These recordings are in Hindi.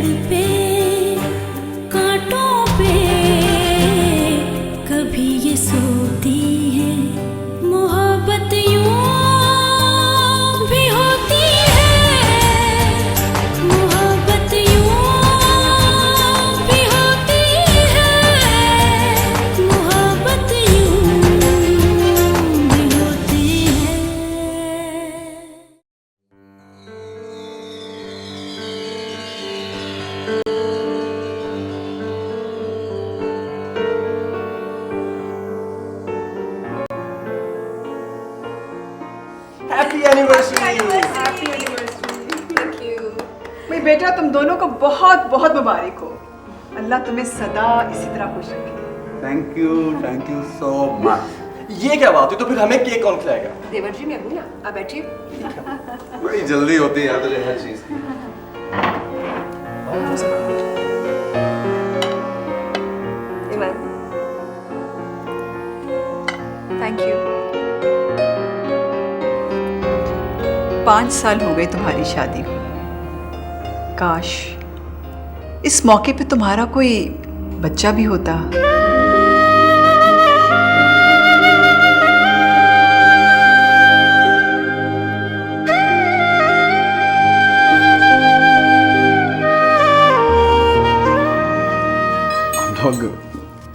तड़पे कांटों पे, कभी ये सोती है मोहब्बत यूं भी होती है, मोहब्बत यूं भी होती है, मोहब्बत यूं भी होती है। Happy anniversary. Thank you. मेरे बेटा, तुम दोनों को बहुत बहुत मुबारक हो। अल्लाह तुम्हें सदा इसी तरह खुश रखे। Thank you so much. ये क्या बात हुई? तो फिर हमें केक कौन खिलाएगा? देवर जी, मैं हूं ना, आप बैठिए। बड़ी जल्दी होती है तुझे हर चीज की। ईमान, थैंक यू। 5 साल हो गए तुम्हारी शादी को। काश इस मौके पे तुम्हारा कोई बच्चा भी होता।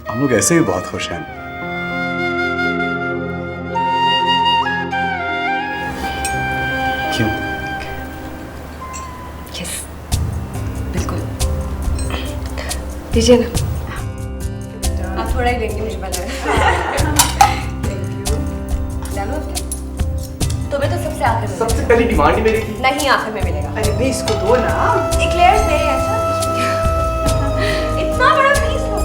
हम लोग ऐसे भी बहुत खुश हैं। क्यों? यस, बिल्कुल। लीजिए ना। आप थोड़ा ही लेंगे, मुझे पता है। Thank you. डालो आपके। तुम्हें तो सबसे आखिर में। सबसे पहली डिमांड ही मेरी थी। नहीं, आखिर में मिलेगा। अरे भाई, इसको दो ना। इक्लेयर्स मेरे ऐसा। इतना बड़ा पीस लो।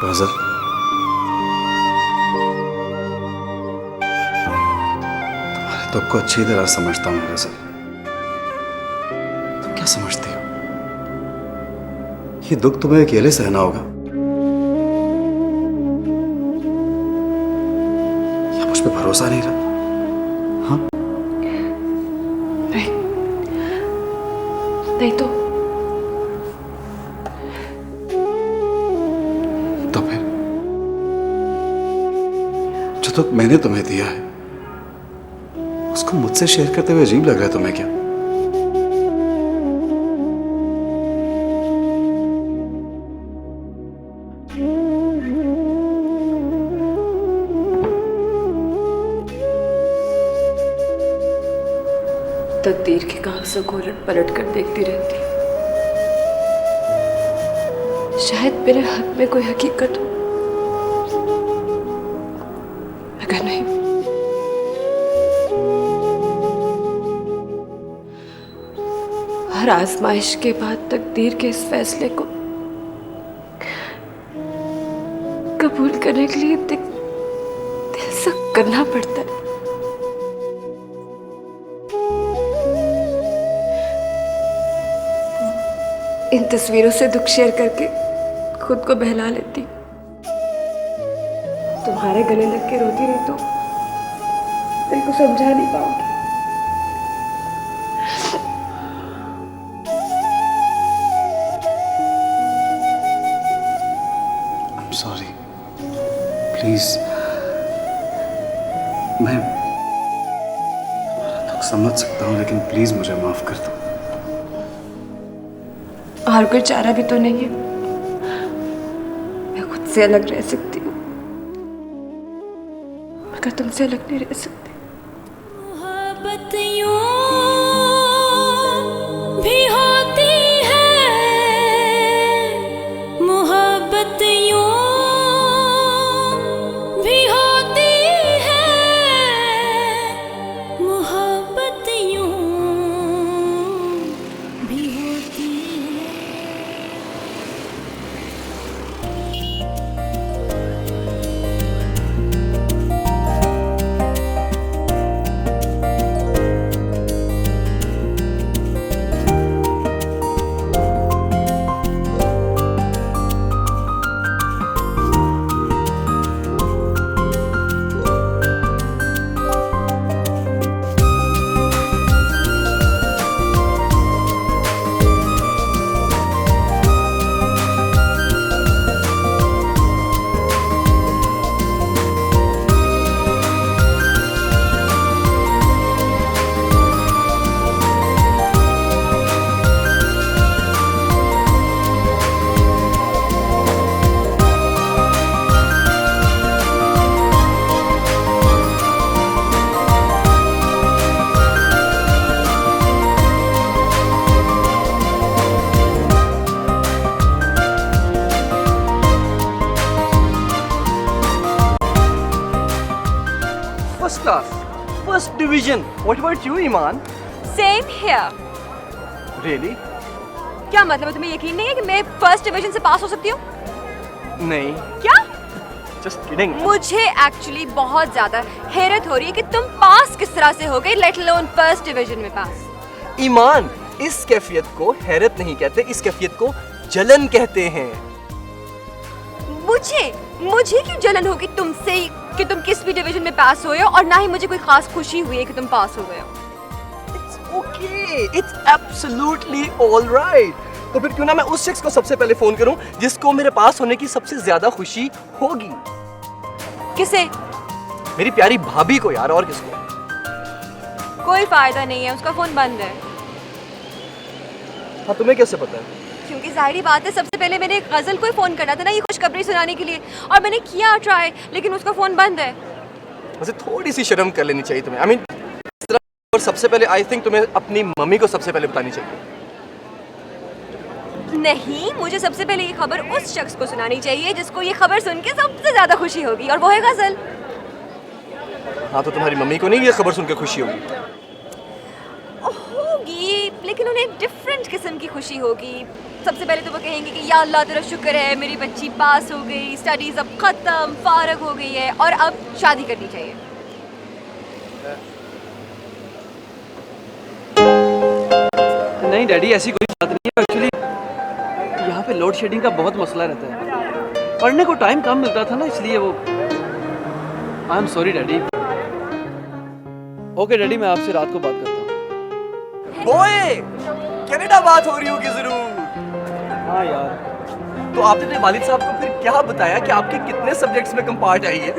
गजल, तुम्हारे दुख को अच्छी तरह समझता हूँ गजल। तुम क्या समझती हो? ये दुख तुम्हें अकेले सहना होगा। उस पर भरोसा नहीं रहा। हाँ नहीं, नहीं तो फिर जो दुख मैंने तुम्हें दिया है उसको मुझसे शेयर करते हुए अजीब लग रहा है तुम्हें क्या? तकदीर के कागजों को उलट पलट कर देखती रहती। शायद मेरे हक में कोई हकीकत हो, मगर नहीं। हर आजमाइश के बाद तकदीर के इस फैसले को कबूल करने के लिए दिल सख्त करना पड़ता है। इन तस्वीरों से दुख शेयर करके खुद को बहला लेती। तुम्हारे गले लग के रोती रही तो दिल को समझा नहीं पाऊंगी। I'm sorry. Please. मैं तुम्हारा दुख समझ सकता हूँ लेकिन प्लीज मुझे माफ कर दो। और कोई चारा भी तो नहीं है। मैं खुद से अलग रह सकती हूँ मगर तुमसे अलग नहीं रह सकती। मोहब्बत यूं भी होती है, मोहब्बत यूं भी होती है, मोहब्बत यूं भी होती है। First class, first division. What about you, Iman? Same here. Really? क्या मतलब है, तुम्हें यकीन नहीं है कि मैं फर्स्ट डिवीजन से पास हो सकती हूँ? नहीं, क्या? just kidding. मुझे एक्चुअली बहुत ज्यादा हैरत हो रही है कि तुम पास किस तरह से हो गए, लेट अलोन फर्स्ट डिवीजन में पास। ईमान, इस कैफियत को हैरत नहीं कहते, इस कैफियत को जलन कहते हैं। मुझे क्यों जलन होगी तुमसे कि तुम किस भी डिवीजन में पास हुए हो, और ना ही मुझे कोई खास खुशी हुई है कि तुम पास हो गए हो। It's okay, it's absolutely all right. तो फिर क्यों ना मैं उस शख्स को सबसे पहले फोन करूं जिसको मेरे पास होने की सबसे ज्यादा खुशी होगी। किसे? मेरी प्यारी भाभी को यार, और किसको? कोई फायदा नहीं है, उसका फोन बंद है। हाँ, तुम्हें कैसे पता है? क्योंकि जाहिर बात है, सबसे पहले मैंने एक गजल को ही फोन करना था ना, ये खुशखबरी सुनाने के लिए, और मैंने किया ट्राई, लेकिन उसका फोन बंद है। वैसे थोड़ी सी शर्म कर लेनी चाहिए तुम्हें। I mean, इस तरह, और सबसे पहले आई थिंक तुम्हें अपनी मम्मी को सबसे पहले बतानी चाहिए। नहीं, मुझे सबसे पहले ये खबर उस शख्स को सुनानी चाहिए जिसको ये खबर सुन के सबसे ज्यादा खुशी होगी, और वो है गजल। हाँ, तो तुम्हारी मम्मी को नहीं ये खबर सुन के खुशी होगी? होगी, लेकिन उन्हें एक डिफरेंट किस्म की खुशी होगी। सबसे पहले तो वो कहेंगे कि या अल्लाह तेरा शुक्र है, मेरी बच्ची पास हो गई, स्टडीज अब खत्म, फारग हो गई है, और अब शादी करनी चाहिए। नहीं डैडी, ऐसी कोई बात नहीं है। एक्चुअली यहाँ पे लोड शेडिंग का बहुत मसला रहता है, पढ़ने को टाइम कम मिलता था ना, इसलिए वो। I am sorry daddy. Okay daddy, मैं आपसे रात को बात करता हूँ। ओए, कनाडा बात हो रही होगी जरूर। हाँ यार। तो आपने अपने वालिद साहब को फिर क्या बताया कि आपके कितने सब्जेक्ट्स में कम पार्ट आई है?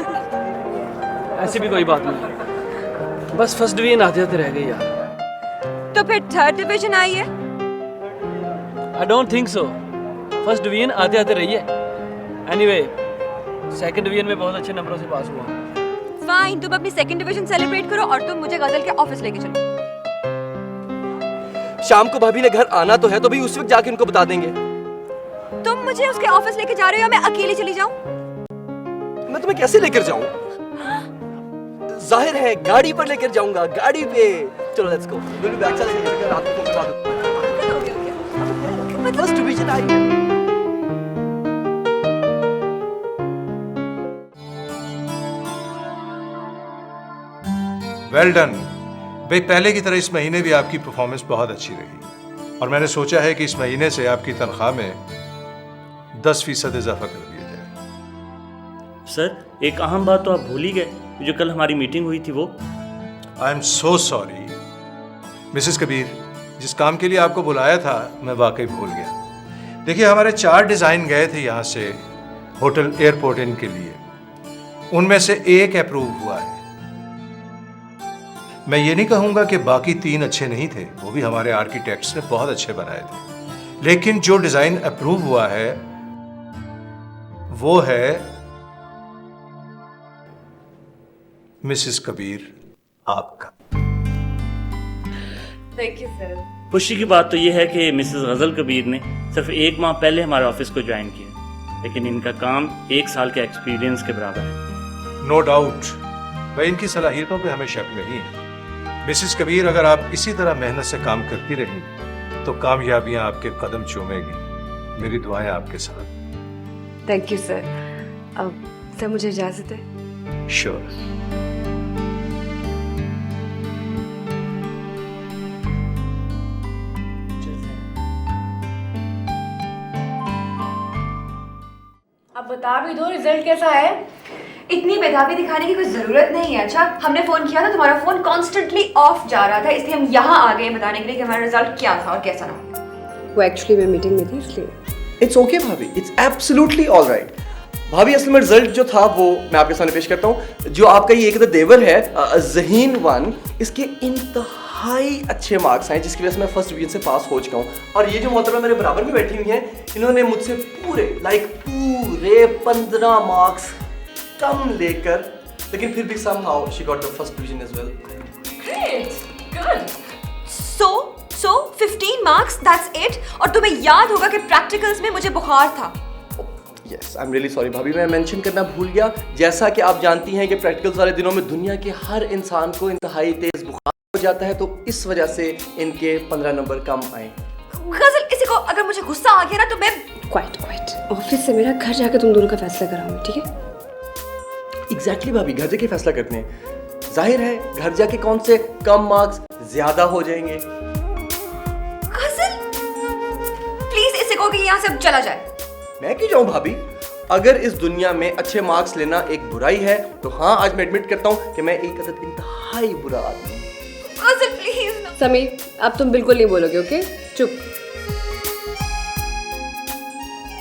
ऐसी भी कोई बात नहीं, बस फर्स्ट डिवीजन आते आते रह गई यार। तो फिर थर्ड डिवीजन आई है? I don't think so, first division आते आते रही है। एनीवे, सेकंड डिवीजन में बहुत अच्छे नंबरों से पास हुआ। फाइन, तुम अपनी सेकंड डिवीजन सेलिब्रेट करो और तुम मुझे गजल के ऑफिस लेके चलो। शाम को भाभी ने घर आना तो है, तो भी उस वक्त जाके उनको बता देंगे। तुम मुझे उसके ऑफिस लेके जा रहे हो या मैं अकेली चली जाऊं? मैं तुम्हें कैसे लेकर जाऊं? जाहिर है गाड़ी पर लेकर जाऊंगा, गाड़ी पे। चलो लेट्स गो। दोनों बैग चल के रात को बता दो। फर्स्ट डिवीजन आई है। वेल डन भाई, पहले की तरह इस महीने भी आपकी परफॉर्मेंस बहुत अच्छी रही और मैंने सोचा है कि इस महीने से आपकी तनख्वाह में 10% इजाफा कर दिया जाए। सर, एक अहम बात तो आप भूल ही गए, जो कल हमारी मीटिंग हुई थी वो। I am so sorry Mrs Kabir, जिस काम के लिए आपको बुलाया था मैं वाकई भूल गया। देखिए, हमारे 4 डिज़ाइन गए थे यहाँ से होटल एयरपोर्ट इन के लिए, उनमें से एक अप्रूव हुआ है। मैं ये नहीं कहूँगा कि बाकी 3 अच्छे नहीं थे, वो भी हमारे आर्किटेक्ट्स ने बहुत अच्छे बनाए थे, लेकिन जो डिज़ाइन अप्रूव हुआ है वो है मिसेस कबीर आपका। Thank you sir. खुशी की बात तो ये है कि मिसेस गजल कबीर ने सिर्फ 1 माह पहले हमारे ऑफिस को ज्वाइन किया, लेकिन इनका काम 1 साल के एक्सपीरियंस के बराबर है। नो डाउट भाई, इनकी सलाहियतों पे हमें शक नहीं है। मिसेस कबीर, अगर आप इसी तरह मेहनत से काम करती रहीं तो कामयाबियां आपके कदम चूमेगी। मेरी दुआएं आपके साथ। Thank you sir. अब सर मुझे इजाज़त है। श्योर। अब बता भी दो रिजल्ट कैसा है? इतनी बेताबी दिखाने की कोई जरूरत नहीं है। अच्छा, हमने फोन किया ना, तुम्हारा फोन कॉन्स्टेंटली ऑफ जा रहा था, इसलिए हम यहाँ आ गए बताने के लिए कि हमारा रिजल्ट क्या था और कैसा रहा। वो एक्चुअली मैं मीटिंग में थी इसलिए। इट्स ओके भाभी, इट्स एब्सोल्युटली ऑलराइट। भाभी, असल में रिजल्ट जो था वो मैं आपके सामने पेश करता हूँ। जो आपका ये एक देवर है ज़हीन 1, इसके इंतहाई अच्छे मार्क्स हैं, जिसकी वजह से मैं फर्स्ट डिवीजन से पास हो चुका हूँ। और ये जो मोहतरमा मेरे बराबर में बैठी हुई हैं, इन्होंने मुझसे पूरे 15 मार्क्स कम लेकर, लेकिन फिर भी somehow she got the first division as well. Great, good. So 15 marks, that's it. और तुम्हें याद होगा कि प्रैक्टिकल्स में मुझे बुखार था। Yes, I'm really sorry भाभी, मैं मेंशन करना भूल गया। जैसा कि आप जानती हैं कि प्रैक्टिकल्स वाले दिनों में दुनिया के हर इंसान को इंतहाई तेज बुखार हो जाता है, तो इस वजह से इनके 15 नंबर कम आए। गजल, किसी को अगर मुझे गुस्सा आ गया ना तो मैं क्वाइट ऑफिस से मेरा घर जाकर तुम दोनों का फैसला कराऊंगी, ठीक है? एग्जैक्टली भाभी, घर जाके फैसला करते हैं। जाहिर है घर जाके कौन से कम मार्क्स ज्यादा हो जाएंगे। गजल, प्लीज इसे कहो कि यहाँ से अब चला जाए। मैं क्यों जाऊं भाभी? अगर इस दुनिया में अच्छे मार्क्स लेना एक बुराई है, तो हाँ, आज मैं एडमिट करता हूँ कि मैं एक अदद इंतहाई बुरा आदमी हूँ। गजल प्लीज ना। समीर, अब तुम बिल्कुल नहीं बोलोगे, ओके? चुप।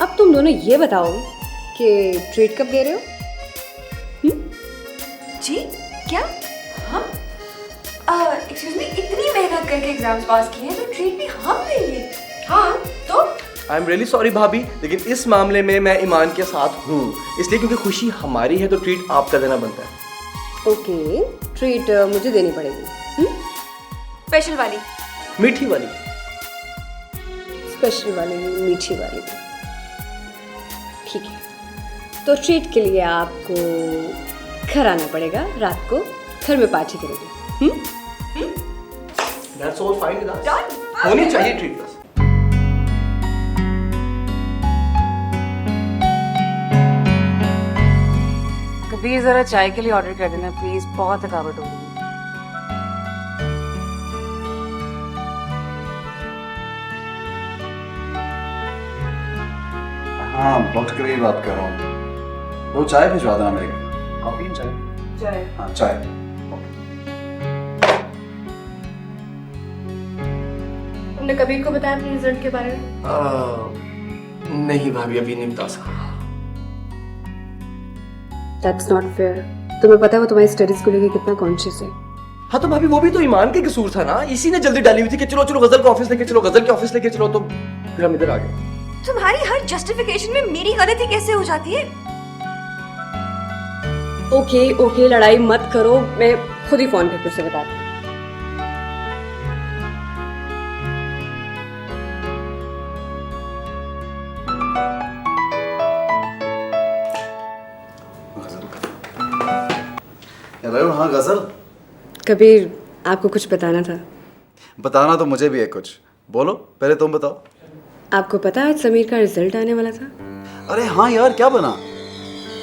अब तुम दोनों ये बताओ कि ट्रीट कब दे रहे हो? जी क्या? हम एक्सक्यूज मी, इतनी मेहनत करके एग्जाम्स पास किए हैं तो ट्रीट भी हम देंगे? हाँ तो आई एम रियली सॉरी भाभी, लेकिन इस मामले में मैं ईमान के साथ हूँ, इसलिए क्योंकि खुशी हमारी है तो ट्रीट आपका देना बनता है। ओके, ट्रीट मुझे देनी पड़ेगी। स्पेशल वाली? मीठी वाली? स्पेशल वाली, मीठी वाली। ठीक है, तो ट्रीट के लिए आपको घर आना पड़ेगा, रात को घर में पार्टी करेंगे। That's all fine with us. Done. होनी चाहिए ट्रीट बस। कबीर जरा चाय के लिए ऑर्डर कर देना प्लीज, बहुत थकावट हो रही है। हाँ, बहुत करीब बात कर रहा हूँ। वो चाय भिजवा देना मेरे घर। कॉफी चाय? चाय। हाँ चाय। तुमने कबीर को बताया अपने रिजल्ट के बारे में? नहीं भाभी, अभी नहीं बता सकता। That's not fair. तुम्हें पता है वो तुम्हारी स्टडीज को लेकर कितना कॉन्शियस है। हाँ तो भाभी वो भी तो ईमान के कसूर था ना, इसी ने जल्दी डाली हुई थी कि चलो चलो गजल के ऑफिस लेके चलो, गजल के ऑफिस लेके चलो, तो फिर हम इधर आ गए। तुम्हारी हर जस्टिफिकेशन में मेरी गलती कैसे हो जाती है? ओके ओके, लड़ाई मत करो, मैं खुद ही फोन करके उसे बताती हूँ। हेलो, हाँ गजल। कबीर, आपको कुछ बताना था। बताना तो मुझे भी है कुछ, बोलो, पहले तुम बताओ। आपको पता है आज समीर का रिजल्ट आने वाला था? अरे हाँ यार, क्या बना?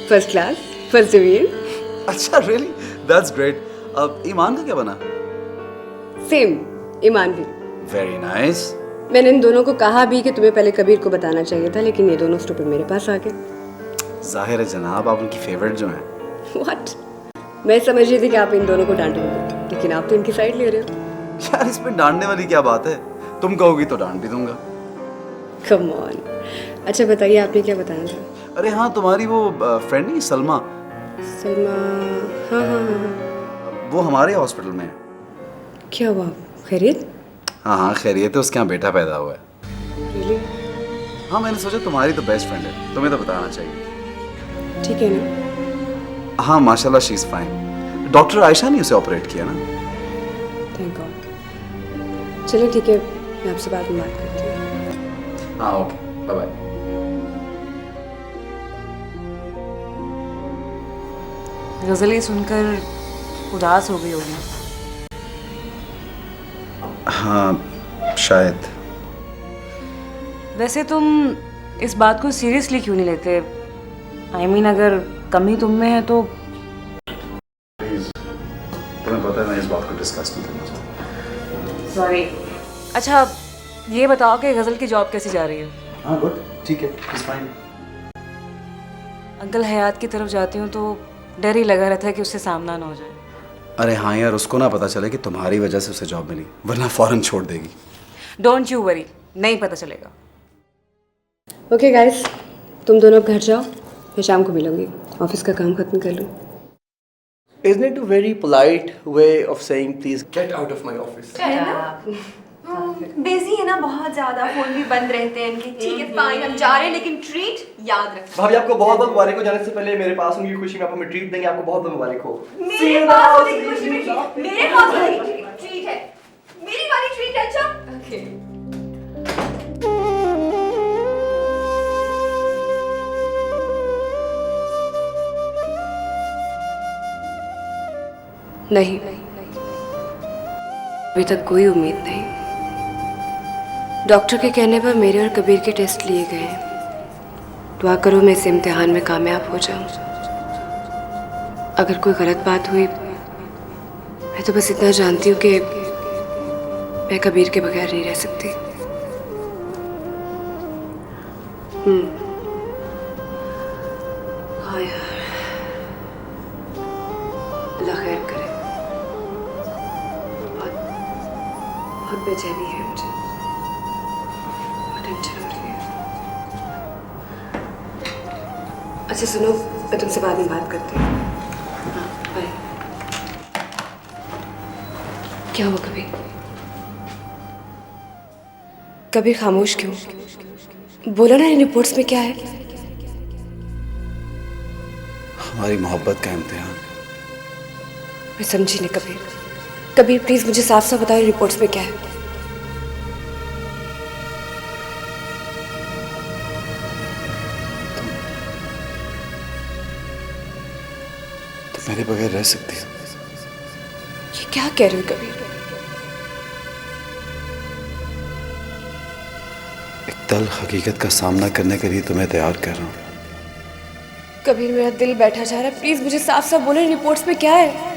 First class, first division. अच्छा रियली, दैट्स ग्रेट। अब ईमान का क्या बना? सेम, ईमान भी। Very nice. मैंने इन दोनों को कहा भी कि तुम्हें पहले कबीर को बताना चाहिए था, लेकिन ये दोनों स्टूपिड मेरे पास आ गए। जाहिर है जनाब, आप उनकी फेवरेट जो हैं। व्हाट? मैं समझ रही थी कि आप इन दोनों को डांटोगे, लेकिन आप तो इनकी साइड ले रहे हो। यार इसमें डांटने वाली क्या बात है, तुम कहोगी तो डांट भी दूंगा। Come on. अच्छा बताइए, आपने क्या बताना था? अरे हाँ, तुम्हारी वो फ्रेंड नहीं सलमा? सलमा? हाँ हाँ हाँ। वो हमारे हॉस्पिटल में है। क्या हुआ, खैरियत? हाँ हाँ खैरियत है, उसके यहाँ बेटा पैदा हुआ है। रियली? हाँ मैंने सोचा तुम्हारी तो बेस्ट फ्रेंड है, तुम्हें तो बताना चाहिए। ठीक है ना? हाँ माशाल्लाह she is fine. Doctor Ayesha ने उसे ऑपरेट किया ना। Thank God. चलिए ठीक है, मैं आपसे बाद में बात करती हूँ। हाँ ओके, बाय बाय। गजल ये सुनकर उदास हो गई होगी। हाँ शायद। वैसे तुम इस बात को सीरियसली क्यों नहीं लेते? आई मीन अगर कमी तुम में है तो। प्लीज, तुम्हें पता है मैं इस बात को डिस्कस नहीं करना चाहता। सॉरी। अच्छा ये बताओ कि गजल की जॉब कैसी जा रही है? हाँ गुड, ठीक है, इट्स फाइन। अंकल हयात की तरफ जाती हूँ तो डर ही लगा रहता है कि उससे सामना ना हो जाए। अरे हाँ यार, उसको ना पता चले कि तुम्हारी वजह से उसे जॉब मिली, वरना फौरन छोड़ देगी। डोंट यू वरी, नहीं पता चलेगा। ओके गाइस, तुम दोनों अब घर जाओ, मैं शाम को मिलूंगी, ऑफिस का काम खत्म कर लूँ। Isn't it a very polite way of saying please get out of my office? है ना? बिजी है ना बहुत ज्यादा, फोन भी बंद रहते हैं इनके। ठीक है फाइन, हम जा रहे हैं, लेकिन ट्रीट याद रखना। भाभी आपको बहुत बहुत मुबारक हो। जाने से पहले मेरे पास उनकी खुशी में आप हमें ट्रीट देंगे, आपको बहुत बहुत मुबारक हो। मेरे पास होने की खुशी में treat, मेरे पास होने की ट्रीट है, मेरी वाली ट्रीट है। अच्छा ओके। नहीं, अभी तक कोई उम्मीद नहीं। डॉक्टर के कहने पर मेरे और कबीर के टेस्ट लिए गए हैं। दुआ करो मैं इस इम्तिहान में कामयाब हो जाऊं। अगर कोई गलत बात हुई, मैं तो बस इतना जानती हूँ कि मैं कबीर के बगैर नहीं रह सकती। हाँ यार, अल्लाह खैर करे। बहुत बेचैनी है मुझे, बहुत टेंशन हो रही है। अच्छा सुनो, मैं तुमसे बाद में बात करती हूँ। हाँ बाय। क्या हुआ कबीर? कबीर खामोश क्यों? बोलो ना, इन रिपोर्ट्स में क्या है? हमारी मोहब्बत का इम्तिहान। मैं समझी नहीं कबीर। कबीर प्लीज मुझे साफ साफ बताओ, रिपोर्ट्स में क्या है? तुम मेरे बगैर रह सकती हो? ये क्या कह रहे हो कबीर? एक तल हकीकत का सामना करने के लिए तुम्हें तैयार कर रहा हूँ। कबीर मेरा दिल बैठा जा रहा है, प्लीज मुझे साफ साफ बोलो, रिपोर्ट्स में क्या है?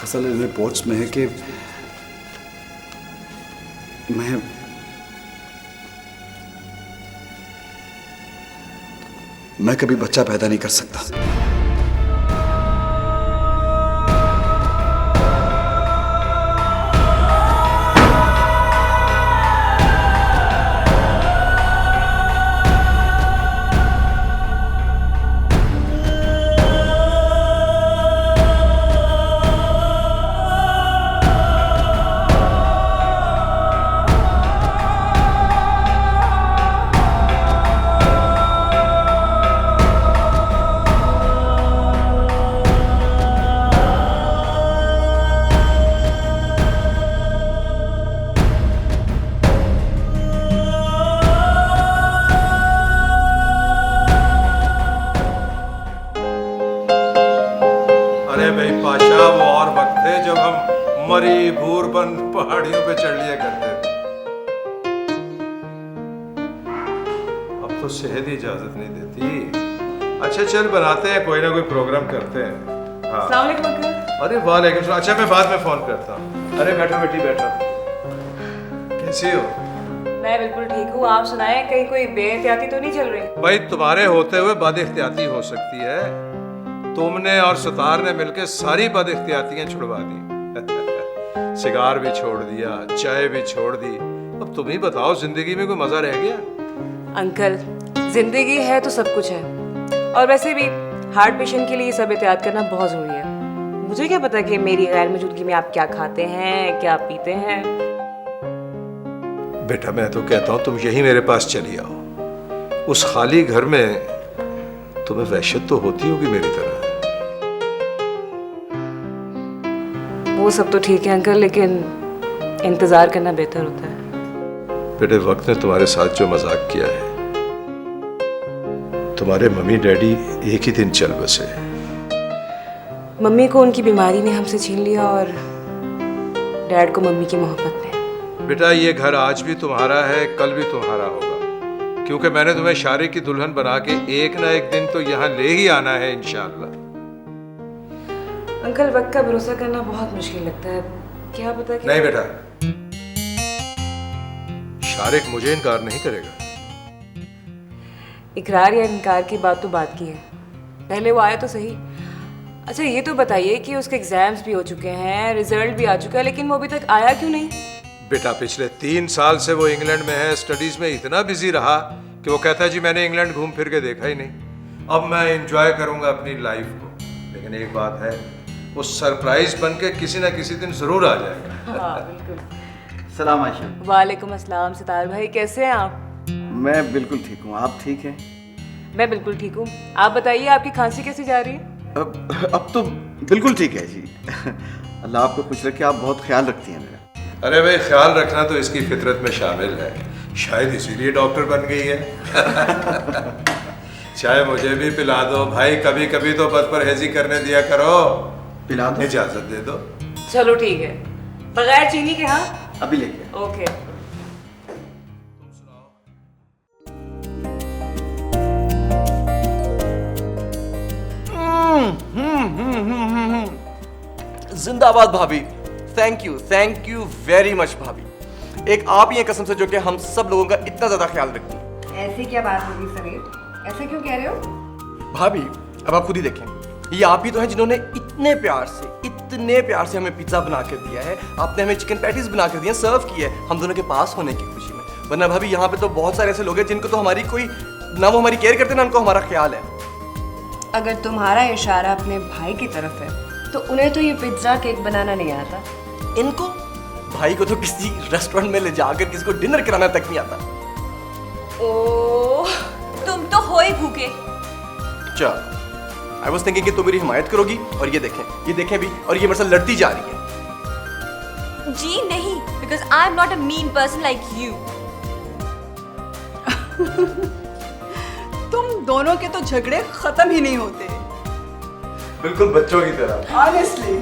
असल इन रिपोर्ट्स में है कि मैं कभी बच्चा पैदा नहीं कर सकता। अरे भाई पाशा, वो और वक्त थे जब हम मरी भूर बन पहाड़ियों पे चढ़ लिया करते थे। अब तो सेहत ही इजाजत नहीं देती। अच्छा चल, बनाते हैं कोई ना कोई प्रोग्राम करते हैं। हाँ। अस्सलाम वालेकुम अंकल। अरे वालेकुम सलाम। अच्छा मैं बाद में फोन करता हूँ। अरे बैठो बेटी बैठो। कैसी हो? मैं बिल्कुल ठीक हूँ। आप सुनाएं, कहीं कोई बेएहतियाती तो नहीं चल रही? भाई तुम्हारे होते हुए बदइख्तियाती हो सकती है। तुमने और सतार ने मिलकर सारी बदइख्तियातियां छुड़वा दी। सिगार भी छोड़ दिया, चाय भी छोड़ दी। अब तुम ही बताओ, जिंदगी में कोई मजा रह गया? अंकल, जिंदगी है तो सब कुछ है, और वैसे भी हार्ट पेशेंट के लिए सब एहतियात करना बहुत जरूरी है। मुझे क्या पता कि मेरी गैर मौजूदगी में आप क्या खाते हैं, क्या पीते हैं। बेटा मैं तो कहता हूँ तुम यही मेरे पास चली आओ। उस खाली घर में तुम्हें वहशत तो होती होगी मेरी तरह। वो सब तो ठीक है अंकल, लेकिन इंतजार करना बेहतर होता है। बेटे वक्त ने तुम्हारे साथ जो मजाक किया है, तुम्हारे मम्मी डैडी एक ही दिन चल बसे। मम्मी को उनकी बीमारी ने हमसे छीन लिया और डैड को मम्मी की मोहब्बत ने। बेटा ये घर आज भी तुम्हारा है, कल भी तुम्हारा होगा, क्योंकि मैंने तुम्हें शादी की दुल्हन बना के एक ना एक दिन तो यहाँ ले ही आना है इंशाअल्लाह। अंकल, वक्त का भरोसा करना बहुत मुश्किल लगता है। क्या पता कि... नहीं बेटा, शारिक मुझे इनकार नहीं करेगा। इकरार या इनकार की बात तो बात की है, पहले वो आया तो सही। अच्छा ये तो बताइए कि उसके एग्जाम्स भी हो चुके हैं, रिजल्ट भी आ चुका है, लेकिन वो अभी तक आया क्यों नहीं? बेटा पिछले 3 साल से वो इंग्लैंड में है, स्टडीज में इतना बिजी रहा कि वो कहता है जी मैंने इंग्लैंड घूम फिर के देखा ही नहीं। अब मैं एंजॉय करूंगा अपनी लाइफ को, लेकिन एक बात है, वो सरप्राइज बन के किसी ना किसी दिन जरूर आ जाएगा। हाँ बिल्कुल। सलाम आयशा। वालेकुम अस्सलाम। सितार भाई कैसे हैं आप? मैं बिल्कुल ठीक हूँ, आप ठीक हैं? मैं बिल्कुल ठीक हूँ। आप बताइए, आपकी खांसी कैसी जा रही है? अब तो बिल्कुल ठीक है जी। अल्लाह आपको खुश रखे, आप बहुत ख्याल रखती हैं मेरा। अरे भाई ख्याल रखना तो इसकी फितरत में शामिल है, शायद इसीलिए डॉक्टर बन गई है। चाहे मुझे भी पिला दो भाई, कभी कभी तो बदपरहेजी करने दिया करो। पिला दो? इजाजत दे दो। चलो ठीक है, बगैर चीनी के। हाँ अभी लेके। ओके। जिंदाबाद भाभी। थैंक यू वेरी मच भाभी। एक आप ही हैं कसम से जो कि हम सब लोगों का इतना ज्यादा ख्याल रखती हैं। ऐसी क्या बात होगी समीर, ऐसा क्यों कह रहे हो? भाभी अब आप खुद ही देखें, ये आप ही तो हैं जिन्होंने इतने प्यार से हमें पिज्जा बना कर दिया है। आपने हमें चिकन पैटीज बना कर दिया, सर्व किया है हम दोनों के पास होने की खुशी में। वरना भाभी यहाँ पे तो बहुत सारे ऐसे लोग हैं जिनको तो हमारी कोई ना वो हमारी केयर करते ना उनको हमारा ख्याल है। अगर तुम्हारा इशारा अपने भाई की तरफ है तो उन्हें तो ये पिज्जा केक बनाना नहीं आता। इनको भाई को तो किसी रेस्टोरेंट में ले जाकर किसी को डिनर कराना तक नहीं आता। ओह, तुम तो हो ही भूखे। चल आई वॉज थिंकिंग कि तुम मेरी हिमायत करोगी, और ये देखें भी, और ये मेरे साथ लड़ती जा रही है। जी नहीं, because I am not a mean person like you. तुम दोनों के तो झगड़े खत्म ही नहीं होते। बिल्कुल बच्चों की तरह। ऑनेस्टली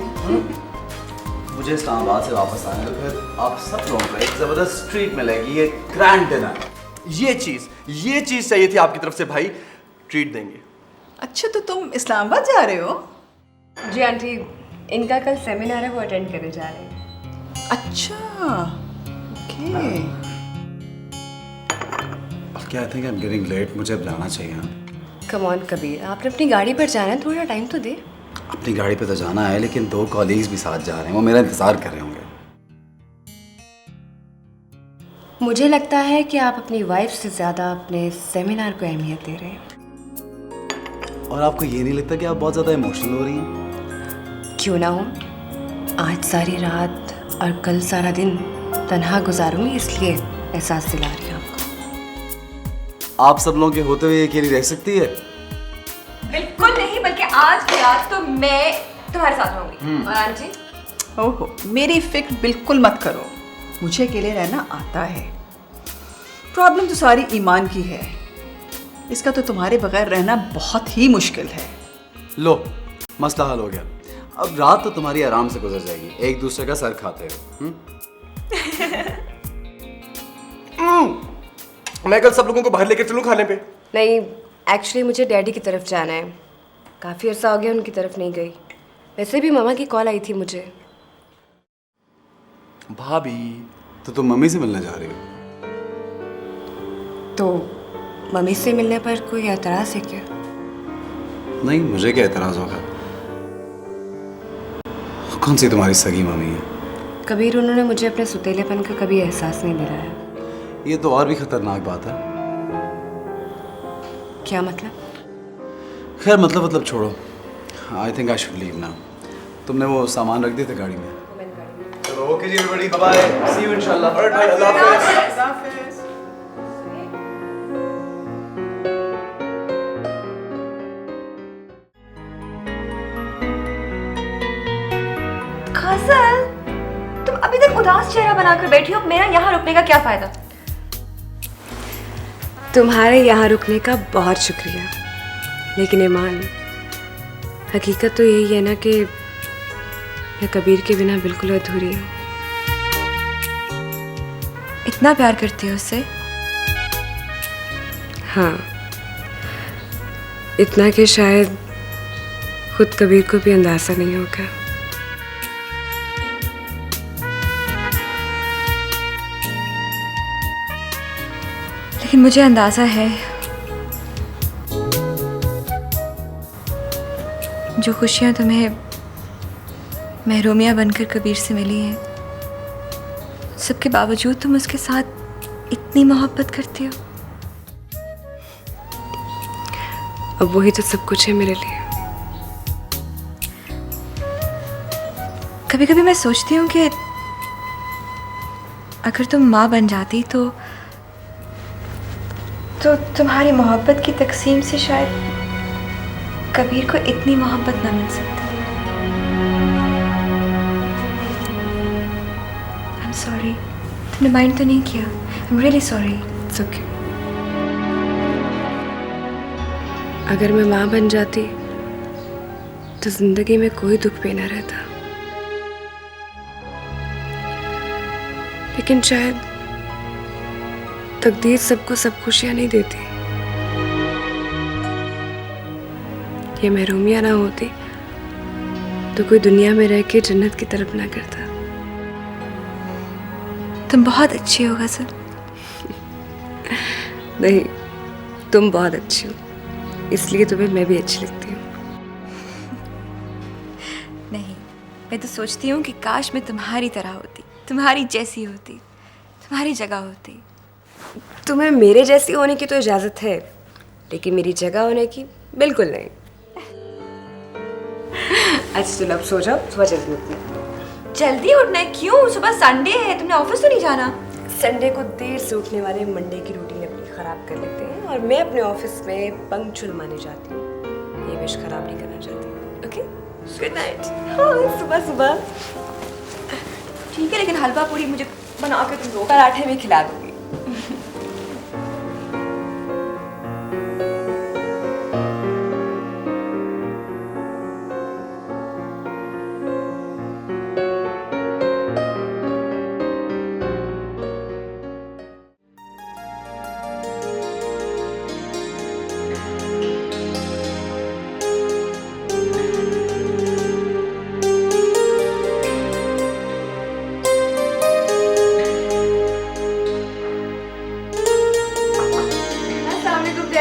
मुझे इस्लामाबाद से वापस आने तो फिर आप सब लोगों को एक जबरदस्त ट्रीट मिलेगी, ये ग्रैंड डिनर। ये चीज चाहिए थी आपकी तरफ से भाई, ट्रीट देंगे। अच्छा तो तुम इस्लामाबाद जा रहे हो? जी आंटी, इनका कल सेमिनार है, वो अटेंड करने जा रहे हैं। अच्छा ओके। अब क्या I think I am getting late, मुझे अब जाना चाहिए। हाँ कम ऑन कबीर, आपने अपनी गाड़ी पर जाना है, थोड़ा टाइम तो दे। अपनी गाड़ी पे तो जाना है, लेकिन 2 कॉलीग्स भी साथ जा रहे हैं, वो मेरा इंतजार कर रहे होंगे। मुझे लगता है कि आप अपनी वाइफ से ज़्यादा अपने सेमिनार को अहमियत दे रहे हैं। और आपको ये नहीं लगता कि आप बहुत ज़्यादा इमोशनल हो रही हैं? क्यों ना हो, आज सारी रात और कल सारा दिन तन्हा गुजारूंगी, इसलिए एहसास दिला रही हूँ आपको। आप सब लोगों के होते हुए अकेली रह सकती है? बिल्कुल नहीं, बल्कि आज की रात तो मैं तुम्हारे साथ रहूंगी। और आंटी? ओहो, मेरी फिक्र बिल्कुल मत करो, मुझे अकेले रहना आता है। प्रॉब्लम तो सारी ईमान की है, इसका तो तुम्हारे बगैर रहना बहुत ही मुश्किल है। लो, मसला हल हो गया। अब रात तो तुम्हारी आराम से गुजर जाएगी, एक दूसरे का सर खाते हो। मैं कल सब लोगों को बाहर लेकर चलूं खाने पे? नहीं, एक्चुअली मुझे डैडी की तरफ जाना है, काफ़ी अर्सा हो गया उनकी तरफ नहीं गई। वैसे भी मामा की कॉल आई थी मुझे। भाभी, तो तुम मम्मी से मिलने जा रही हो? तो मम्मी से मिलने पर कोई एतराज़ है क्या? नहीं, मुझे क्या एतराज़ होगा। कौन सी तुम्हारी सगी मम्मी है? कबीर, उन्होंने मुझे अपने सुतेलेपन का कभी एहसास नहीं दिलाया। ये तो और भी खतरनाक बात है। क्या मतलब? खैर मतलब छोड़ो। I think I should leave now. तुमने वो सामान रख दिए थे गाड़ी में? चलो, ओके जी everybody, bye bye, see you इंशाल्लाह। ऑलराइट भाई, अल्लाह हाफिज़। गजल, तुम अभी तक उदास चेहरा बनाकर बैठी हो, मेरा यहाँ रुकने का क्या फायदा? तुम्हारे यहाँ रुकने का बहुत शुक्रिया, लेकिन ईमान, हकीकत तो यही है ना कि मैं कबीर के बिना बिल्कुल अधूरी हूँ। इतना प्यार करती हो उससे? हाँ, इतना कि शायद खुद कबीर को भी अंदाजा नहीं होगा। लेकिन मुझे अंदाजा है, जो खुशियां तुम्हें महरूमिया बनकर कबीर से मिली हैं, सबके बावजूद तुम उसके साथ इतनी मोहब्बत करती हो। अब वही तो सब कुछ है मेरे लिए। कभी कभी मैं सोचती हूँ कि अगर तुम माँ बन जाती तो तुम्हारी मोहब्बत की तकसीम से शायद कबीर को इतनी मोहब्बत ना मिल सकती। I'm sorry, तुमने माइंड तो नहीं किया? I'm really sorry. It's okay. अगर मैं माँ बन जाती तो जिंदगी में कोई दुख भी ना रहता, लेकिन शायद तकदीर सबको सब खुशियां नहीं देती। ये महरूमिया ना होती तो कोई दुनिया में रह के जन्नत की तरफ ना करता। तुम बहुत अच्छी हो गजल। नहीं, तुम बहुत अच्छी हो, इसलिए तुम्हें मैं भी अच्छी लगती हूँ। नहीं, मैं तो सोचती हूँ कि काश मैं तुम्हारी तरह होती, तुम्हारी जैसी होती, तुम्हारी जगह होती। तुम्हें मेरे जैसी होने की तो इजाज़त है, लेकिन मेरी जगह होने की बिल्कुल नहीं। अच्छा चलो, अब सो जाओ, सुबह जल्दी उठना। जल्दी उठना है? क्यों? सुबह संडे है, तुमने ऑफिस तो नहीं जाना? संडे को देर से उठने वाले मंडे की रूटीन अपनी ख़राब कर लेते हैं, और मैं अपने ऑफिस में पंक्चुअल माने जाती हूँ। ये विश ख़राब नहीं करना चाहती। Okay, good night. हाँ, सुबह सुबह। ठीक है, लेकिन हलवा पूरी मुझे बना के तुम दो। पराठे भी खिला दूँगी।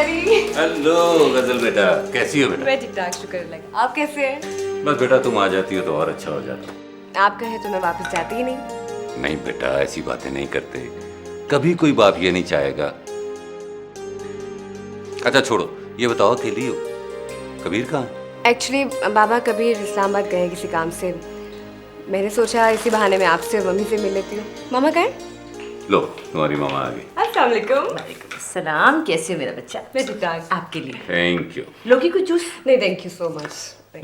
डैडी। हेलो गजल बेटा, कैसी हो बेटा? मैं ठीक ठाक, शुक्र अल्लाह। आप कैसे हैं? बस बेटा तुम आ जाती हो तो और अच्छा हो जाता। आप कहे तो मैं वापस जाती ही नहीं। नहीं बेटा, ऐसी बातें नहीं करते, कभी कोई बाप ये नहीं चाहेगा। अच्छा छोड़ो, ये बताओ अकेली हो? कबीर कहाँ? एक्चुअली बाबा कबीर इस्लामाबाद गए किसी काम से। मैंने सोचा इसी बहाने में आपसे मम्मी से मिल लेती हूँ। मामा कहाँ हैं? लो तुम्हारी मामा आ गई। अस्सलाम वालेकुम। सलाम, कैसे हो मेरा बच्चा? मैं ठीक ठाक। आपके लिए थैंक यू। लोगी कुछ जूस? नहीं थैंक यू सो मच।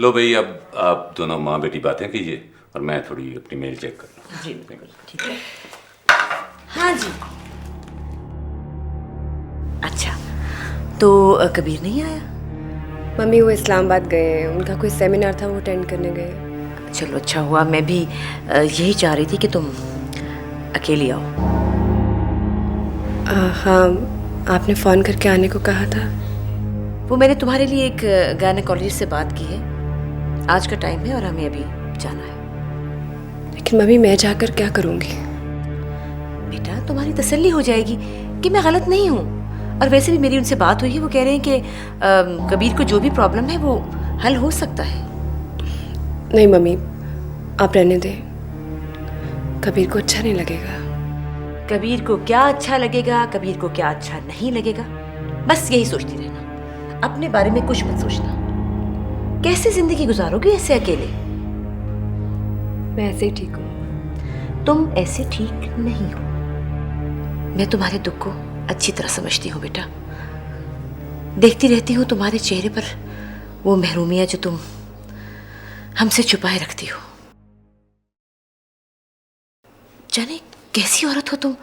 लो भाई, अब आप दोनों माँ बेटी बातें कीजिए और मैं थोड़ी अपनी मेल चेक कर लूँ। जी बिल्कुल ठीक है। हाँ जी। अच्छा, तो कबीर नहीं आया? मम्मी वो इस्लामाबाद गए, उनका कोई सेमिनार था, वो अटेंड करने गए। चलो अच्छा हुआ, मैं भी यही चाह रही थी कि तुम अकेली आओ। हाँ, आपने फ़ोन करके आने को कहा था। वो मैंने तुम्हारे लिए एक गायनेकोलॉजिस्ट से बात की है। आज का टाइम है और हमें अभी जाना है। लेकिन मम्मी मैं जाकर क्या करूँगी? बेटा तुम्हारी तसल्ली हो जाएगी कि मैं गलत नहीं हूँ। और वैसे भी मेरी उनसे बात हुई है, वो कह रहे हैं कि कबीर को जो भी प्रॉब्लम है वो हल हो सकता है। नहीं मम्मी, आप रहने दें, कबीर को अच्छा नहीं लगेगा। कबीर को क्या अच्छा लगेगा, कबीर को क्या अच्छा नहीं लगेगा, बस यही सोचती रहना। अपने बारे में कुछ मत सोचना। कैसे जिंदगी गुजारोगे ऐसे अकेले? मैं ऐसे ही ठीक हूँ। तुम ऐसे ठीक नहीं हो। मैं तुम्हारे दुख को अच्छी तरह समझती हूँ बेटा। देखती रहती हूँ तुम्हारे चेहरे पर वो महरूमियत जो तुम हमसे छुपाए रखती हो। जाने कैसी औरत हो तुम।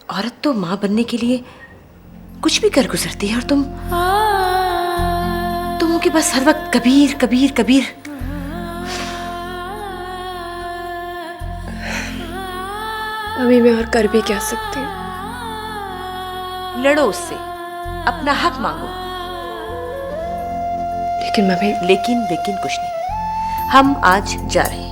औरत तो माँ बनने के लिए कुछ भी कर गुजरती है और तुम हो कि बस हर वक्त कबीर कबीर कबीर। मम्मी मैं और कर भी क्या सकती हूँ? लड़ो उससे, अपना हक मांगो। लेकिन मम्मी। लेकिन कुछ नहीं। हम आज जा रहे हैं।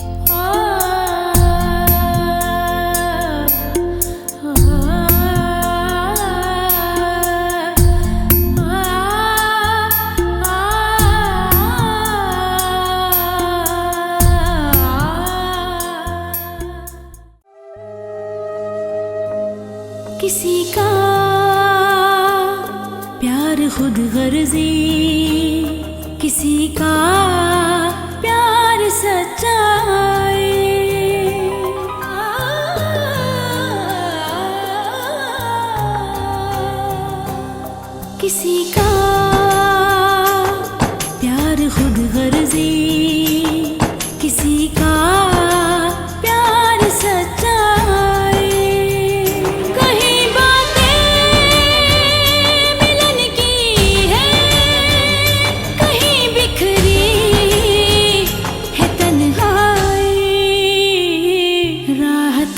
किसी का प्यार खुद गर्जी, किसी का प्यार सच्चाई, किसी का प्यार खुद गर्जी, किसी का प्यार सच्चाई। कहीं बातें मिलन की है, कहीं बिखरी है तन्हाई। राहत